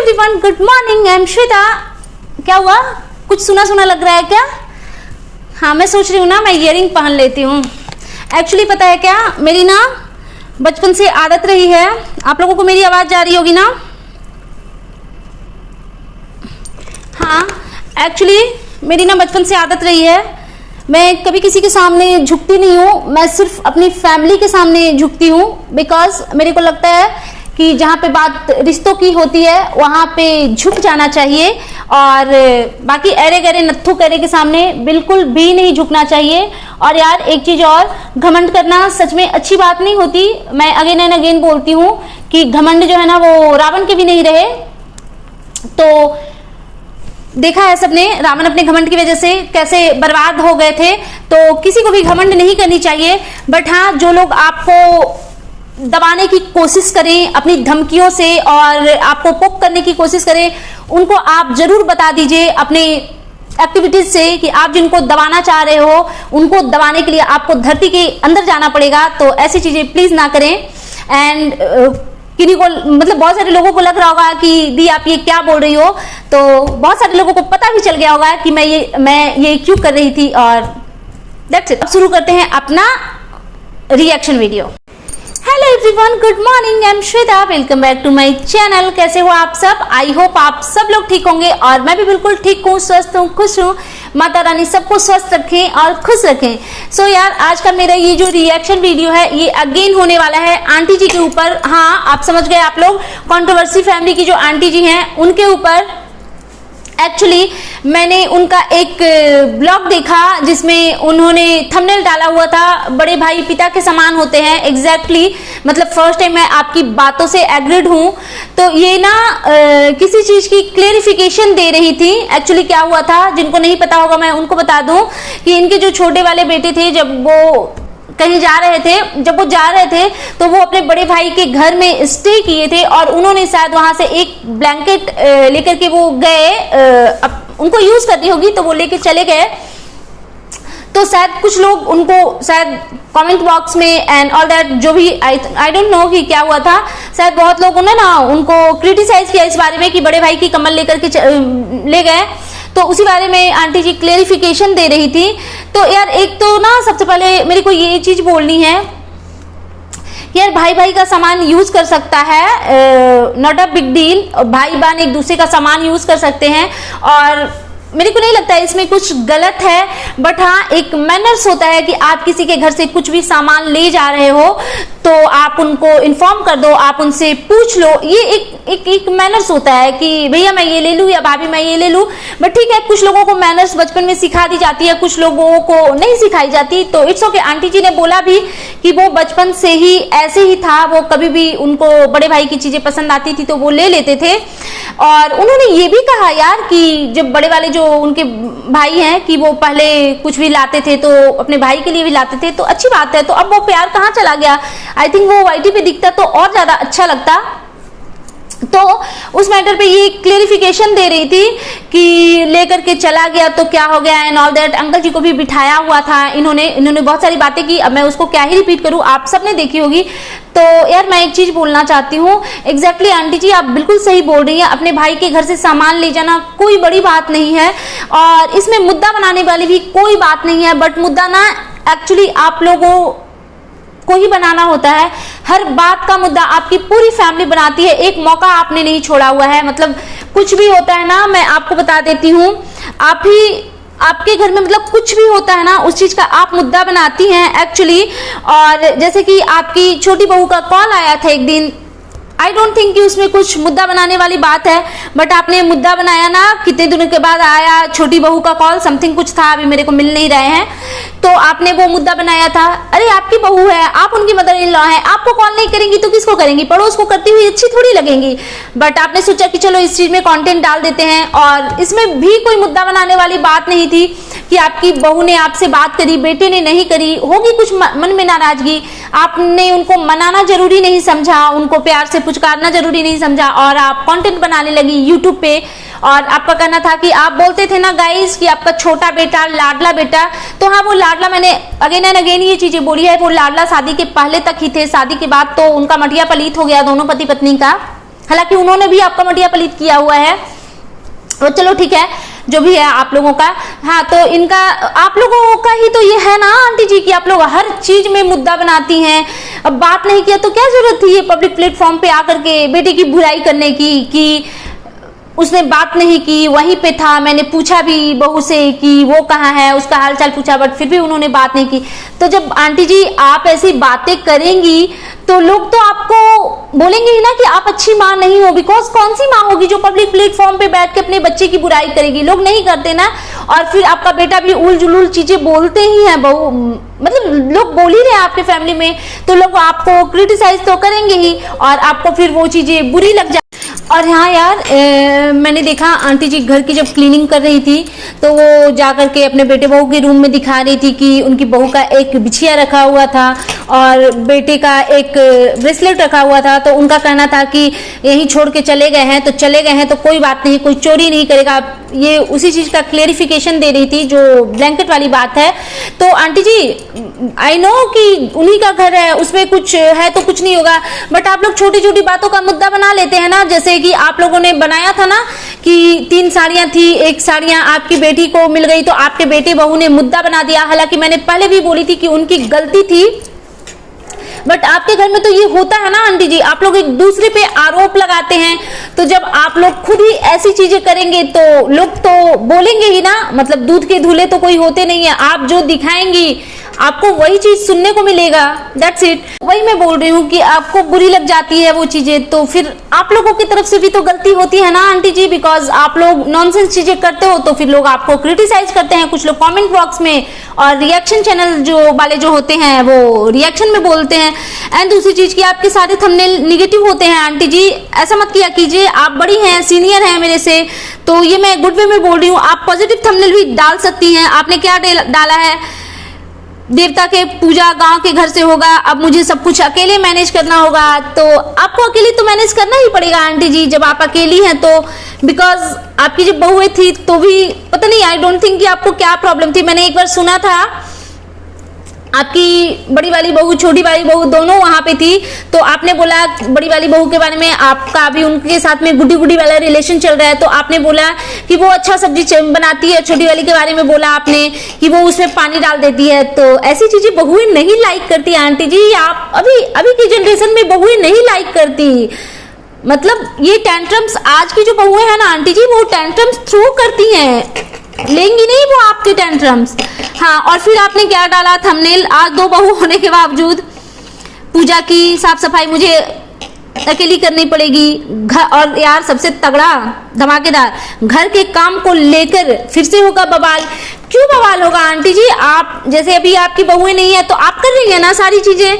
Everyone, good morning. I am Shweta. क्या हुआ, कुछ सुना सुना लग रहा है क्या? हाँ, मैं सोच रही हूँ ना मैं इयरिंग पहन लेती हूँ। एक्चुअली पता है क्या, मेरी ना बचपन से आदत रही है। आप लोगों को मेरी आवाज़ जा रही होगी ना? हाँ, एक्चुअली मेरी ना बचपन से आदत रही है, मैं कभी किसी के सामने झुकती नहीं हूँ। मैं सिर्फ अपनी फैमिली के सामने झुकती हूँ, बिकॉज मेरे को लगता है कि जहाँ पे बात रिश्तों की होती है वहाँ पे झुक जाना चाहिए, और बाकी अरे गरे नत्थु करे के सामने बिल्कुल भी नहीं झुकना चाहिए। और यार एक चीज़ और, घमंड करना सच में अच्छी बात नहीं होती। मैं अगेन एंड अगेन बोलती हूँ कि घमंड जो है ना वो रावण के भी नहीं रहे। तो देखा है सबने, रावण अपने घमंड की वजह से कैसे बर्बाद हो गए थे। तो किसी को भी घमंड नहीं करनी चाहिए। बट हाँ, जो लोग आपको दबाने की कोशिश करें अपनी धमकियों से और आपको पोक करने की कोशिश करें, उनको आप जरूर बता दीजिए अपने एक्टिविटीज से कि आप जिनको दबाना चाह रहे हो उनको दबाने के लिए आपको धरती के अंदर जाना पड़ेगा। तो ऐसी चीजें प्लीज ना करें। एंड किन्हीं को मतलब बहुत सारे लोगों को लग रहा होगा कि दी आप ये क्या बोल रही हो, तो बहुत सारे लोगों को पता भी चल गया होगा कि मैं ये क्यों कर रही थी। और दैट्स इट। अब शुरू करते हैं अपना reaction video. Hello everyone, good morning. I am Shweta, welcome back to my channel. कैसे हो आप सब? आई होप आप सब लोग ठीक होंगे और मैं भी बिल्कुल ठीक हूँ, स्वस्थ हूँ, खुश हूँ। माता रानी सबको स्वस्थ रखें और खुश रखें। सो यार, आज का मेरा ये जो रिएक्शन वीडियो है ये अगेन होने वाला है आंटी जी के ऊपर। हाँ, आप समझ गए, आप लोग कंट्रोवर्सी फैमिली की जो आंटी जी हैं उनके ऊपर। एक्चुअली मैंने उनका एक ब्लॉग देखा जिसमें उन्होंने थंबनेल डाला हुआ था, बड़े भाई पिता के समान होते हैं। एग्जैक्टली मतलब फर्स्ट टाइम मैं आपकी बातों से एग्रीड हूँ। तो ये ना किसी चीज की क्लेरिफिकेशन दे रही थी। एक्चुअली क्या हुआ था, जिनको नहीं पता होगा मैं उनको बता दूं कि इनके जो छोटे वाले बेटे थे, जब वो कहीं जा रहे थे तो वो अपने बड़े भाई के घर में स्टे किए थे और उन्होंने शायद वहां से एक ब्लैंकेट लेकर के वो गए। उनको यूज करनी होगी तो वो लेके चले गए। तो शायद कुछ लोग उनको शायद कमेंट बॉक्स में एंड ऑल दैट जो भी आई डोंट नो कि क्या हुआ था, शायद बहुत लोगों ने ना उनको क्रिटिसाइज किया इस बारे में कि बड़े भाई की कमल लेकर के ले गए। तो उसी बारे में आंटी जी क्लेरिफिकेशन दे रही थी। तो यार एक तो ना सबसे पहले मेरे को ये चीज बोलनी है, यार भाई भाई का सामान यूज कर सकता है, नॉट अ बिग डील। भाई बहन एक दूसरे का सामान यूज कर सकते हैं और मेरे को नहीं लगता है इसमें कुछ गलत है। बट हाँ, एक मैनर्स होता है कि आप किसी के घर से कुछ भी सामान ले जा रहे हो तो आप उनको इन्फॉर्म कर दो, आप उनसे पूछ लो। ये एक मैनर्स होता है कि भैया मैं ये ले लूं या भाभी मैं ये ले लूं। बट ठीक है, कुछ लोगों को मैनर्स बचपन में सिखा दी जाती है, कुछ लोगों को नहीं सिखाई जाती। तो इट्स ओके। आंटी जी ने बोला भी कि वो बचपन से ही ऐसे ही था, वो कभी भी उनको बड़े भाई की चीजें पसंद आती थी तो वो ले लेते थे। और उन्होंने ये भी कहा यार कि जब बड़े वाले जो उनके भाई हैं कि वो पहले कुछ भी लाते थे तो अपने भाई के लिए भी लाते थे, तो अच्छी बात है। तो अब वो प्यार कहाँ चला गया? आई थिंक वो वाईटी पे दिखता तो और ज्यादा अच्छा लगता। तो उस मैटर पे ये क्लेरिफिकेशन दे रही थी कि लेकर के चला गया तो क्या हो गया एंड ऑल दैट। अंकल जी को भी बिठाया हुआ था इन्होंने बहुत सारी बातें की। अब मैं उसको क्या ही रिपीट करूं, आप सबने देखी होगी। तो यार मैं एक चीज बोलना चाहती हूँ, एग्जैक्टली आंटी जी आप बिल्कुल सही बोल रही हैं। अपने भाई के घर से सामान ले जाना कोई बड़ी बात नहीं है और इसमें मुद्दा बनाने वाली भी कोई बात नहीं है। बट मुद्दा ना एक्चुअली आप लोगों को ही बनाना होता है। हर बात का मुद्दा आपकी पूरी फैमिली बनाती है, एक मौका आपने नहीं छोड़ा हुआ है। मतलब कुछ भी होता है ना, मैं आपको बता देती हूँ, आपके घर में मतलब कुछ भी होता है ना उस चीज का आप मुद्दा बनाती हैं एक्चुअली। और जैसे कि आपकी छोटी बहू का कॉल आया था एक दिन, आई डोंट थिंक कि उसमें कुछ मुद्दा बनाने वाली बात है। बट आपने मुद्दा बनाया ना, कितने दिनों के बाद आया छोटी बहू का कॉल, समथिंग कुछ था, अभी मेरे को मिल नहीं रहे हैं। तो आपने वो मुद्दा बनाया था, अरे आपकी बहू है, आप उनकी मदर इन लॉ है, आपको कॉल नहीं करेंगी तो किसको करेंगी? पड़ोस को करती हुई अच्छी थोड़ी लगेंगी। बट आपने सोचा कि चलो इस चीज में कंटेंट डाल देते हैं और इसमें भी कोई मुद्दा बनाने वाली बात नहीं थी कि आपकी बहू ने आपसे बात करी, बेटे ने नहीं करी, होगी कुछ मन में नाराजगी, आपने उनको मनाना जरूरी नहीं समझा, उनको प्यार से पुचकारना जरूरी नहीं समझा और आप कंटेंट बनाने लगी यूट्यूब पे। और आपका कहना था कि आप बोलते थे ना गाइस कि आपका छोटा बेटा लाडला बेटा, तो हाँ वो लाडला, मैंने अगेन एंड अगेन ये चीजें बोली है, वो लाडला शादी के पहले तक ही थे, शादी के बाद तो उनका मटिया पलीत हो गया दोनों पति पत्नी का। हालांकि उन्होंने भी आपका मटिया पलीत किया हुआ है, और चलो ठीक है जो भी है आप लोगों का। हाँ, तो इनका आप लोगों का ही तो ये है ना आंटी जी कि आप लोग हर चीज में मुद्दा बनाती हैं। अब बात नहीं किया तो क्या जरूरत थी ये पब्लिक प्लेटफॉर्म पे आकर के बेटे की बुराई करने की, कि उसने बात नहीं की, वहीं पे था। मैंने पूछा भी बहू से कि वो कहाँ है, उसका हालचाल पूछा, बट फिर भी उन्होंने बात नहीं की। तो जब आंटी जी आप ऐसी बातें करेंगी तो लोग तो आपको बोलेंगे ही ना कि आप अच्छी माँ नहीं हो, बिकॉज कौन सी माँ होगी जो पब्लिक प्लेटफॉर्म पे बैठ के अपने बच्चे की बुराई करेगी। लोग नहीं करते ना। और फिर आपका बेटा भी उल जुलूल चीजें बोलते ही हैं, बहू मतलब लोग बोल ही रहे हैं आपके फैमिली में, तो लोग आपको क्रिटिसाइज तो करेंगे ही, और आपको फिर वो चीजें बुरी लग जाए। और हाँ यार, मैंने देखा आंटी जी घर की जब क्लीनिंग कर रही थी तो वो जाकर के अपने बेटे बहू के रूम में दिखा रही थी कि उनकी बहू का एक बिछिया रखा हुआ था और बेटे का एक ब्रेसलेट रखा हुआ था। तो उनका कहना था कि यही छोड़ के चले गए हैं तो चले गए हैं, तो कोई बात नहीं, कोई चोरी नहीं करेगा। ये उसी चीज का क्लेरिफिकेशन दे रही थी जो ब्लैंकेट वाली बात है। तो आंटी जी आई नो कि उन्हीं का घर है, उसमें कुछ है तो कुछ नहीं होगा, बट आप लोग छोटी छोटी बातों का मुद्दा बना लेते हैं ना। जैसे कि आप लोगों ने बनाया था ना कि 3 साड़ियां थी, 1 साड़ियां आपकी बेटी को मिल गई, तो आपके बेटे बहू ने मुद्दा बना दिया। हालांकि मैंने पहले भी बोली थी कि उनकी गलती थी, बट आपके घर में तो ये होता है ना आंटी जी, आप लोग एक दूसरे पे आरोप लगाते हैं। तो जब आप लोग खुद ही ऐसी चीजें करेंगे तो लोग तो बोलेंगे ही ना। मतलब दूध के धुले तो कोई होते नहीं है, आप जो दिखाएंगी आपको वही चीज सुनने को मिलेगा, दैट्स इट। वही मैं बोल रही हूँ कि आपको बुरी लग जाती है वो चीजें, तो फिर आप लोगों की तरफ से भी तो गलती होती है ना आंटी जी, बिकॉज आप लोग नॉनसेंस चीजें करते हो तो फिर लोग आपको क्रिटिसाइज करते हैं, कुछ लोग कमेंट बॉक्स में, और रिएक्शन चैनल जो वाले जो होते हैं वो रिएक्शन में बोलते हैं। एंड दूसरी चीज की आपके सारे थंबनेल निगेटिव होते हैं आंटी जी, ऐसा मत किया कीजिए। आप बड़ी हैं, सीनियर हैं मेरे से, तो ये मैं गुड वे में बोल रही हूँ। आप पॉजिटिव थंबनेल भी डाल सकती हैं। आपने क्या डाला है, देवता के पूजा गांव के घर से होगा, अब मुझे सब कुछ अकेले मैनेज करना होगा। तो आपको अकेले तो मैनेज करना ही पड़ेगा आंटी जी जब आप अकेली हैं तो, बिकॉज आपकी जब बहुएं थी तो भी पता नहीं, आई डोंट थिंक कि आपको क्या प्रॉब्लम थी। मैंने एक बार सुना था आपकी बड़ी वाली बहू छोटी वाली बहू दोनों वहां पे थी, तो आपने बोला बड़ी वाली बहू के बारे में, आपका अभी उनके साथ में गुड्डी गुड्डी वाला रिलेशन चल रहा है, तो आपने बोला कि वो अच्छा सब्जी बनाती है। छोटी वाली के बारे में बोला आपने कि वो उसमें पानी डाल देती है। तो ऐसी चीजें बहुएं नहीं लाइक करती आंटी जी। आप अभी की जनरेशन में बहुएं नहीं लाइक करती। मतलब ये टेंट्रम्स आज की जो बहुएं हैं ना आंटी जी, वो टेंट्रम्स थ्रो करती हैं, लेंगी नहीं वो आपके टेंट्रम्स। हाँ, और फिर आपने क्या डाला थंबनेल, आज 2 बहू होने के बावजूद पूजा की साफ सफाई मुझे अकेली करनी पड़ेगी घर, और यार सबसे तगड़ा धमाकेदार, घर के काम को लेकर फिर से होगा बवाल। क्यों बवाल होगा आंटी जी? आप जैसे अभी आपकी बहुएं नहीं है तो आप कर रही है ना सारी चीजें,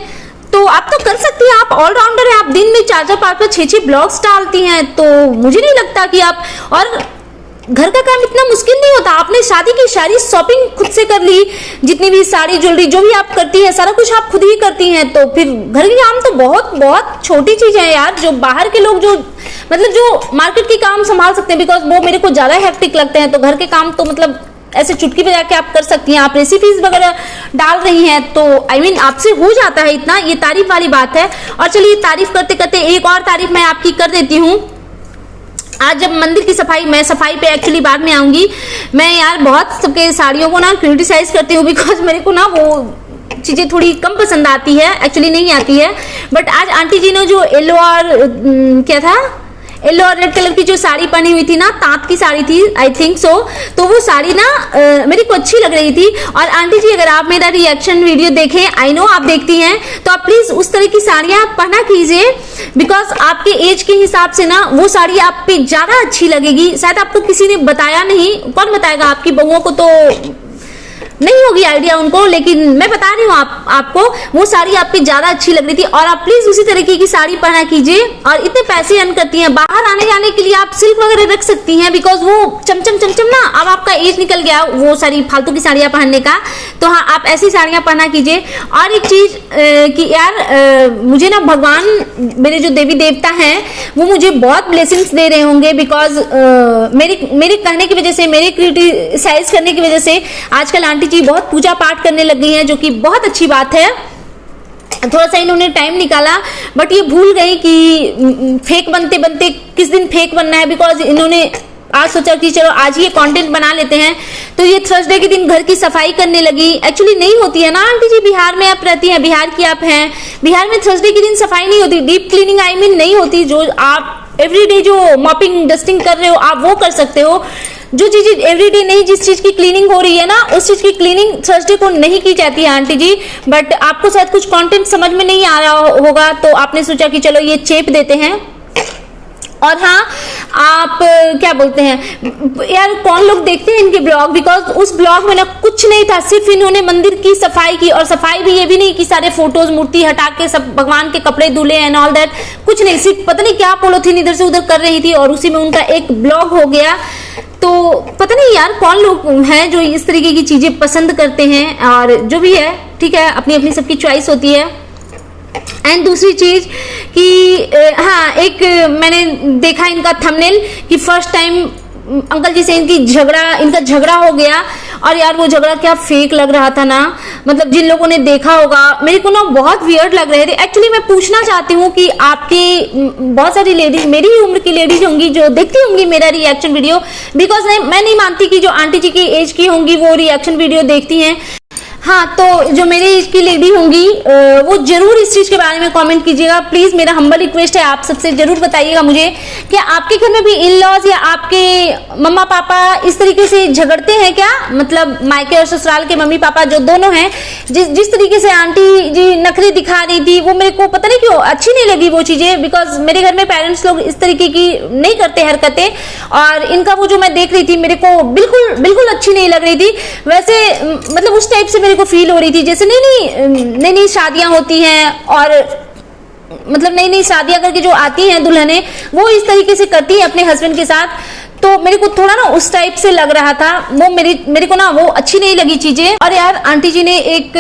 तो आप तो कर सकती हैं। आप ऑलराउंडर हैं, आप दिन में 4-4, 5-5, 6-6 ब्लॉग्स डालती हैं, तो मुझे नहीं लगता कि आप, और घर का काम इतना मुश्किल नहीं होता। आपने शादी की सारी शॉपिंग खुद से कर ली, जितनी भी साड़ी ज्वेलरी जो भी आप करती हैं सारा कुछ आप खुद ही करती हैं, तो फिर घर के काम तो बहुत बहुत छोटी चीज है यार। जो बाहर के लोग जो मतलब जो मार्केट के काम संभाल सकते हैं, बिकॉज वो मेरे को ज्यादा हेक्टिक लगते हैं, तो घर के काम तो मतलब ऐसे चुटकी बजा के आप कर सकती हैं। आप रेसिपीज वगैरह डाल रही हैं तो आई मीन आपसे हो जाता है इतना, ये तारीफ वाली बात है। और चलिए तारीफ करते करते एक और तारीफ मैं आपकी कर देती हूँ। आज जब मंदिर की सफाई, मैं सफाई पे एक्चुअली बाद में आऊंगी, मैं यार बहुत सबके साड़ियों को ना क्रिटिसाइज करती हूँ, बिकॉज मेरे को ना वो चीजें थोड़ी कम पसंद आती है, एक्चुअली नहीं आती है। बट आज आंटी जी ने जो येलो और क्या था, येलो और रेड कलर की जो साड़ी पहनी हुई थी ना, तांत की साड़ी थी आई थिंक सो, तो वो साड़ी ना मेरे को अच्छी लग रही थी। और आंटी जी अगर आप मेरा रिएक्शन वीडियो देखें, आई नो आप देखती हैं, तो आप प्लीज उस तरह की साड़ियां पहना कीजिए, बिकॉज आपके एज के हिसाब से ना वो साड़ी आप पे ज्यादा अच्छी लगेगी। शायद आपको किसी ने बताया नहीं, कौन बताएगा, आपकी बहुओं को तो नहीं होगी आइडिया उनको, लेकिन मैं बता रही हूँ आपको वो साड़ी आप पे ज्यादा अच्छी लग रही थी। और आप प्लीज उसी तरीके की साड़ी पहना कीजिए। और इतने पैसे अर्न करती हैं, बाहर आने जाने के लिए आप सिल्क वगैरह रख सकती हैं, बिकॉज वो चमचम चमचम ना, अब आपका एज निकल गया वो सारी फालतू की साड़ियां पहनने का, तो हाँ आप ऐसी साड़ियां पहना कीजिए। और एक चीज कि यार मुझे ना भगवान, मेरे जो देवी देवता हैं वो मुझे बहुत ब्लेसिंग्स दे रहे होंगे, बिकॉज मेरे कहने की वजह से, मेरे क्रिटिसाइज करने की वजह से आजकल आंटी जी बहुत पूजा पाठ करने लग गई हैं, जो कि बहुत अच्छी बात है। थोड़ा सा इन्होंने टाइम निकाला, बट ये भूल गई कि फेक बनते बनते किस दिन फेक बनना है, बिकॉज इन्होंने आज सोचा कि चलो आज ये कंटेंट बना लेते हैं। तो ये थर्सडे के दिन घर की सफाई करने लगी। एक्चुअली नहीं होती है ना आंटी जी, बिहार में आप रहती हैं, बिहार की आप हैं, बिहार में थर्सडे के दिन सफाई नहीं होती, डीप क्लीनिंग आई मीन नहीं होती। जो आप एवरीडे जो मॉपिंग डस्टिंग कर रहे हो आप वो कर सकते हो, जो चीज एवरीडे नहीं, जिस चीज की क्लीनिंग हो रही है ना उस चीज की क्लीनिंग थर्सडे को नहीं की जाती है आंटी जी। बट आपको शायद कुछ कंटेंट समझ में नहीं आ रहा होगा, तो आपने सोचा कि चलो ये चेप देते हैं। और हाँ, आप क्या बोलते हैं यार, कौन लोग देखते हैं इनके ब्लॉग, बिकॉज उस ब्लॉग में ना कुछ नहीं था, सिर्फ इन्होंने मंदिर की सफाई की। और सफाई भी ये भी नहीं कि सारे फोटोज मूर्ति हटा के सब भगवान के कपड़े धुले एंड ऑल दैट, कुछ नहीं, सिर्फ पता नहीं क्या पॉलिथीन इधर से उधर कर रही थी और उसी में उनका एक ब्लॉग हो गया। तो पता नहीं यार कौन लोग हैं जो इस तरीके की चीजें पसंद करते हैं, और जो भी है ठीक है, अपनी अपनी सबकी चॉइस होती है। एंड दूसरी चीज कि हाँ, एक मैंने देखा इनका थंबनेल कि फर्स्ट टाइम अंकल जी से इनका झगड़ा हो गया, और यार वो झगड़ा क्या फेक लग रहा था ना, मतलब जिन लोगों ने देखा होगा, मेरे को ना बहुत वियर्ड लग रहे थे। एक्चुअली मैं पूछना चाहती हूँ कि आपकी बहुत सारी लेडीज, मेरी ही उम्र की लेडीज होंगी जो देखती होंगी मेरा रिएक्शन वीडियो, बिकॉज मैं नहीं मानती कि जो आंटी जी की एज की होंगी वो रिएक्शन वीडियो देखती हैं। हाँ, तो जो मेरी एज की लेडी होंगी वो जरूर इस चीज के बारे में कमेंट कीजिएगा प्लीज, मेरा हम्बल रिक्वेस्ट है आप सबसे, जरूर बताइएगा मुझे कि आपके घर में भी इन लॉज या आपके मम्मा पापा इस तरीके से झगड़ते हैं क्या, मतलब मायके और ससुराल के मम्मी पापा जो दोनों हैं, जिस तरीके से आंटी जी नखरे दिखा रही थी वो मेरे को पता नहीं क्यों अच्छी नहीं लगी वो चीजें, बिकॉज मेरे घर में पेरेंट्स लोग इस तरीके की नहीं करते हरकतें, और इनका वो जो मैं देख रही थी मेरे को बिल्कुल अच्छी नहीं लग रही थी। वैसे मतलब उस टाइप से मेरे को फील हो रही थी जैसे नई शादियां होती हैं, और मतलब नई शादियां करके जो आती हैं दुल्हनें वो इस तरीके से करती हैं अपने हस्बैंड के साथ, तो मेरे को थोड़ा ना उस टाइप से लग रहा था वो, मेरे को ना वो अच्छी नहीं लगी चीजें। और यार आंटी जी ने एक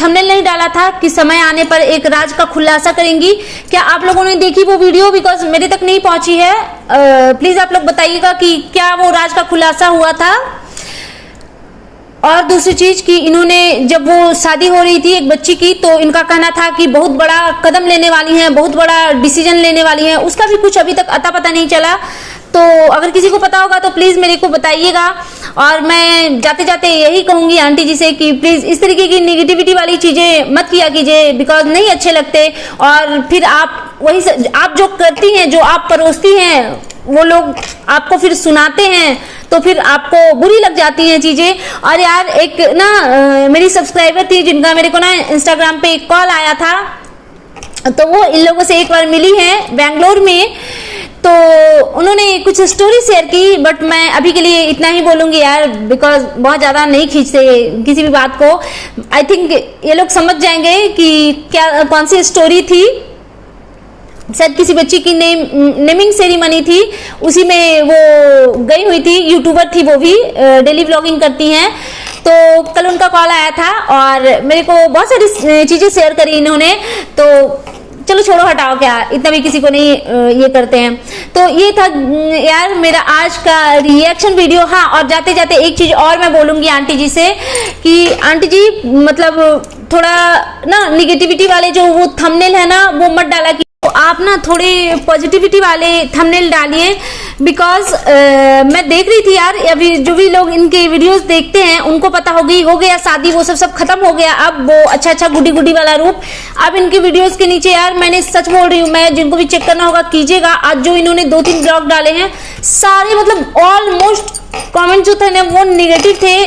थंबनेल नहीं डाला था कि समय आने पर एक राज का खुलासा करेंगी, क्या आप लोगों ने देखी वो वीडियो, बिकॉज मेरे तक नहीं पहुंची है, प्लीज आप लोग बताइएगा कि क्या वो राज का खुलासा हुआ था। और दूसरी चीज कि इन्होंने जब वो शादी हो रही थी एक बच्ची की, तो इनका कहना था कि बहुत बड़ा कदम लेने वाली हैं, बहुत बड़ा डिसीजन लेने वाली हैं, उसका भी कुछ अभी तक अता पता नहीं चला। तो अगर किसी को पता होगा तो प्लीज मेरे को बताइएगा। और मैं जाते जाते यही कहूंगी आंटी जी से कि प्लीज इस तरीके की निगेटिविटी वाली चीजें मत किया कीजिए, बिकॉज नहीं अच्छे लगते, और फिर आप जो करती हैं, जो आप परोसती हैं, वो लोग आपको फिर सुनाते हैं तो फिर आपको बुरी लग जाती हैं चीजें। और यार एक ना मेरी सब्सक्राइबर थी जिनका मेरे को ना इंस्टाग्राम पे एक कॉल आया था, तो वो इन लोगों से एक बार मिली है बेंगलोर में, तो उन्होंने कुछ स्टोरी शेयर की, बट मैं अभी के लिए इतना ही बोलूंगी यार, बिकॉज बहुत ज्यादा नहीं खींचते किसी भी बात को। आई थिंक ये लोग समझ जाएंगे कि क्या कौन सी स्टोरी थी, शायद किसी बच्ची की नेमिंग सेरेमनी थी, उसी में वो गई हुई थी, यूट्यूबर थी वो भी, डेली व्लॉगिंग करती हैं। तो कल उनका कॉल आया था और मेरे को बहुत सारी चीजें शेयर करी इन्होंने, तो चलो छोड़ो हटाओ, क्या इतना भी किसी को नहीं ये करते हैं। तो ये था यार मेरा आज का रिएक्शन वीडियो। हाँ, और जाते जाते एक चीज और मैं बोलूंगी आंटी जी से कि आंटी जी मतलब थोड़ा ना निगेटिविटी वाले जो वो थंबनेल है ना वो मत डाला, तो आप ना थोड़े पॉजिटिविटी वाले थंबनेल डालिए, बिकॉज मैं देख रही थी यार, अभी जो भी लोग इनके वीडियोस देखते हैं उनको पता हो गया शादी, वो सब खत्म हो गया, अब वो अच्छा गुडी वाला रूप। अब इनके वीडियोस के नीचे यार मैंने सच बोल रही हूँ, मैं जिनको भी चेक करना होगा कीजिएगा, आज जो इन्होंने 2-3 ब्लॉग डाले हैं सारे मतलब ऑलमोस्ट कॉमेंट जो थे ना वो निगेटिव थे,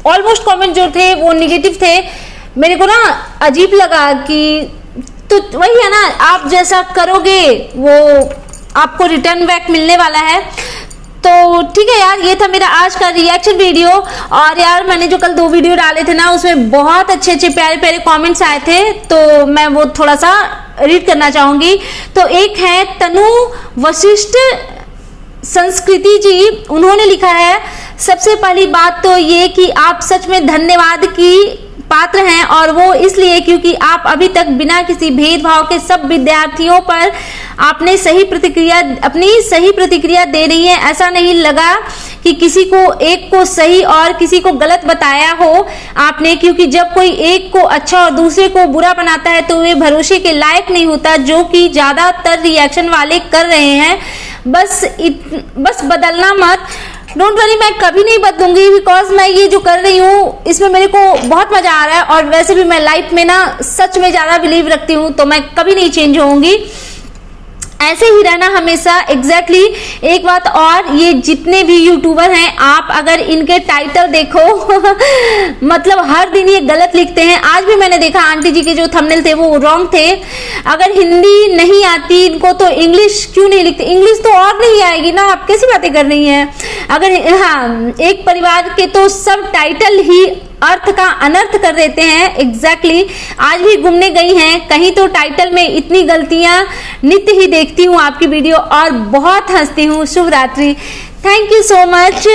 ऑलमोस्ट कॉमेंट जो थे वो निगेटिव थे। मेरे को ना अजीब लगा कि तो वही है ना, आप जैसा करोगे वो आपको रिटर्न बैक मिलने वाला है। तो ठीक है यार, ये था मेरा आज का रिएक्शन वीडियो। और यार मैंने जो कल 2 वीडियो डाले थे ना उसमें बहुत अच्छे प्यारे कमेंट्स आए थे, तो मैं वो थोड़ा सा रीड करना चाहूंगी। तो एक है तनु वशिष्ठ संस्कृति जी, उन्होंने लिखा है, सबसे पहली बात तो ये कि आप सच में धन्यवाद की पात्र हैं, और वो इसलिए क्योंकि आप अभी तक बिना किसी भेदभाव के सब विद्यार्थियों पर अपनी सही प्रतिक्रिया दे रही हैं। ऐसा नहीं लगा कि किसी को एक को सही और किसी को गलत बताया हो आपने, क्योंकि जब कोई एक को अच्छा और दूसरे को बुरा बनाता है तो वे भरोसे के लायक नहीं होता, जो कि ज्यादातर रिएक्शन वाले कर रहे हैं। बस बदलना मत। डोंट वरी, मैं कभी नहीं बदलूंगी, बिकॉज मैं ये जो कर रही हूँ इसमें मेरे को बहुत मजा आ रहा है, और वैसे भी मैं लाइफ में ना सच में ज्यादा बिलीव रखती हूँ, तो मैं कभी नहीं चेंज होऊंगी, ऐसे ही रहना हमेशा। एग्जैक्टली एक बात और, ये जितने भी यूट्यूबर हैं, आप अगर इनके टाइटल देखो मतलब हर दिन ये गलत लिखते हैं। आज भी मैंने देखा आंटी जी के जो थंबनेल थे वो रॉन्ग थे। अगर हिंदी नहीं आती इनको तो इंग्लिश क्यों नहीं लिखते? इंग्लिश तो और नहीं आएगी ना, आप कैसी बातें कर रही हैं? अगर हाँ, एक परिवार के तो सब टाइटल ही अर्थ का अनर्थ कर देते हैं। एग्जैक्टली आज भी घूमने गई हैं कहीं तो टाइटल में इतनी गलतियां नित्य ही देखती हूँ आपकी वीडियो और बहुत हंसती हूँ। शुभ रात्रि। Thank you so much.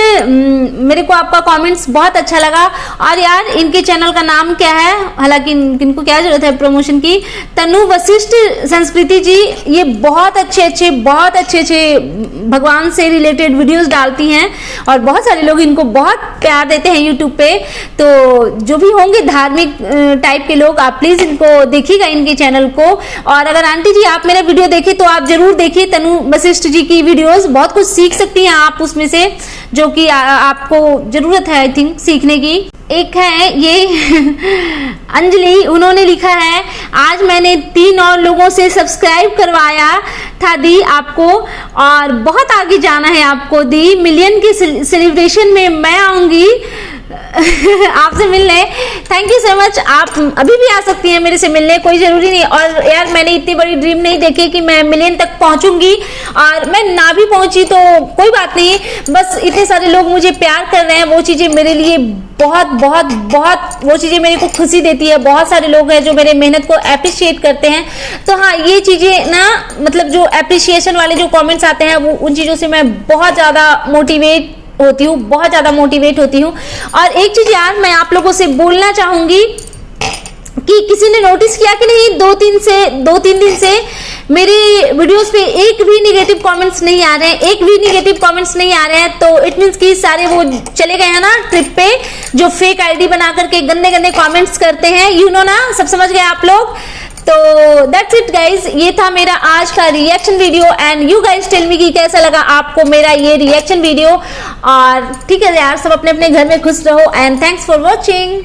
मेरे को आपका कमेंट्स बहुत अच्छा लगा। और यार इनके चैनल का नाम क्या है? हालांकि इनको क्या जरूरत है प्रमोशन की। तनु वशिष्ठ संस्कृति जी, ये बहुत अच्छे भगवान से रिलेटेड वीडियोस डालती हैं और बहुत सारे लोग इनको बहुत प्यार देते हैं यूट्यूब पे। तो जो भी होंगे धार्मिक टाइप के लोग, आप प्लीज इनको देखिएगा, इनके चैनल को। और अगर आंटी जी आप मेरा वीडियो देखें तो आप जरूर देखिए तनु वशिष्ठ जी की वीडियोस, बहुत कुछ सीख सकती हैं आप उसमें से, जो कि आपको जरूरत है आई थिंक सीखने की। एक है ये अंजलि, उन्होंने लिखा है आज मैंने 3 और लोगों से सब्सक्राइब करवाया था दी आपको, और बहुत आगे जाना है आपको दी। मिलियन के सेलिब्रेशन में मैं आऊंगी आपसे मिलने। Thank you so much. आप अभी भी आ सकती हैं मेरे से मिलने, कोई जरूरी नहीं। और यार मैंने इतनी बड़ी ड्रीम नहीं देखी कि मैं मिलियन तक पहुंचूंगी, और मैं ना भी पहुंची तो कोई बात नहीं, बस इतने सारे लोग मुझे प्यार कर रहे हैं, वो चीजें मेरे लिए बहुत बहुत बहुत वो चीजें मेरे को खुशी देती है। बहुत सारे लोग हैं जो मेरे मेहनत को अप्रिशिएट करते हैं। तो हाँ, ये चीजें ना मतलब जो अप्रिशिएशन वाले जो कमेंट्स आते हैं वो उन चीजों से मैं बहुत ज्यादा मोटिवेट होती हूँ, बहुत ज्यादा मोटिवेट होती हूँ। और एक चीज यार मैं आप लोगों से बोलना चाहूंगी कि किसी ने नोटिस किया कि नहीं, 2-3 दिन से मेरे वीडियोस पे एक भी नेगेटिव कमेंट्स नहीं आ रहे हैं, एक भी नेगेटिव कमेंट्स नहीं आ रहे हैं। तो इट मींस कि सारे वो चले गए हैं ना ट्रिप पे, जो फेक आईडी बना करके गंदे गंदे कमेंट्स करते हैं, यू नो ना, सब समझ गए आप लोग। तो दैट्स इट गाइज, ये था मेरा आज का reaction video. And you guys tell me कि कैसा लगा आपको मेरा ये रिएक्शन वीडियो। और ठीक है यार, सब अपने अपने घर में खुश रहो एंड थैंक्स फॉर वॉचिंग।